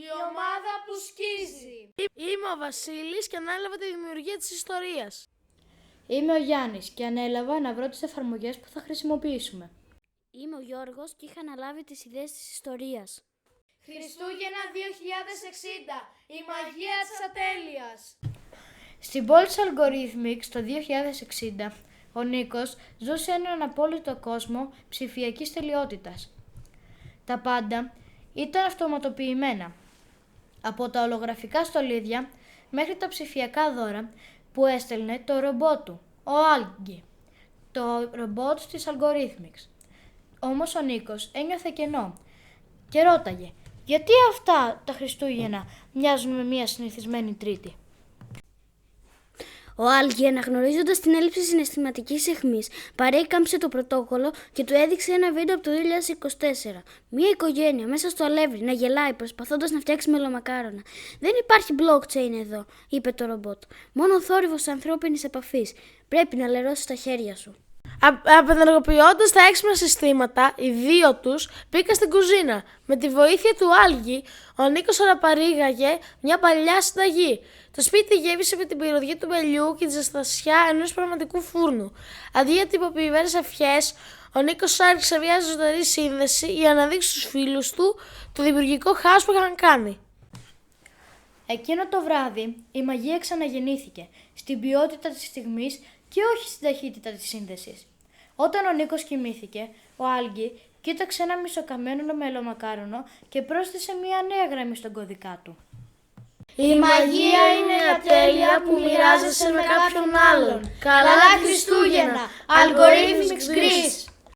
Η ομάδα που σκίζει. Είμαι ο Βασίλης και ανέλαβα τη δημιουργία της ιστορίας. Είμαι ο Γιάννης και ανέλαβα να βρω τις εφαρμογές που θα χρησιμοποιήσουμε. Είμαι ο Γιώργος και είχα αναλάβει τις ιδέες της ιστορίας. Χριστούγεννα 2060. Η μαγεία της ατέλειας. Στην πόλη της Αλγκορίθμιξ το 2060, ο Νίκος ζούσε έναν απόλυτο κόσμο ψηφιακής τελειότητας. Τα πάντα ήταν αυτοματοποιημένα. Από τα ολογραφικά στολίδια μέχρι τα ψηφιακά δώρα που έστελνε το ρομπότ του, ο Άλγκη, το ρομπότ της Αλγκορίθμιξ. Όμως ο Νίκος ένιωθε κενό και ρώταγε γιατί αυτά τα Χριστούγεννα μοιάζουν με μια συνηθισμένη Τρίτη. Ο Άλγη, αναγνωρίζοντας την έλλειψη συναισθηματικής αιχμής, παρέκαμψε το πρωτόκολλο και του έδειξε ένα βίντεο από το 2024. Μια οικογένεια μέσα στο αλεύρι να γελάει προσπαθώντας να φτιάξει μελομακάρονα. «Δεν υπάρχει blockchain εδώ», είπε το ρομπότ. «Μόνο θόρυβος ανθρώπινης επαφής. Πρέπει να λερώσεις τα χέρια σου». Απενεργοποιώντας τα έξυπνα συστήματα, οι δύο τους μπήκαν στην κουζίνα. Με τη βοήθεια του Άλγη, ο Νίκος αναπαρήγαγε μια παλιά συνταγή. Το σπίτι γέμισε με την πυρωδιά του μελιού και τη ζεστασιά ενός πραγματικού φούρνου. Αντί για τυποποιημένες ευχές, ο Νίκος άρχισε μια ζωντανή σύνδεση για να δείξει στους φίλους του το δημιουργικό χάος που είχαν κάνει. Εκείνο το βράδυ η μαγεία ξαναγεννήθηκε στην ποιότητα της στιγμής και όχι στην ταχύτητα της σύνδεσης. Όταν ο Νίκος κοιμήθηκε, ο Άλγκη κοίταξε ένα μισοκαμμένο μελομακάρονο και πρόσθεσε μια νέα γραμμή στον κωδικά του. Η μαγεία είναι η ατέλεια που μοιράζεσαι με κάποιον άλλον. Καλά Χριστούγεννα! Algorithmics Greece!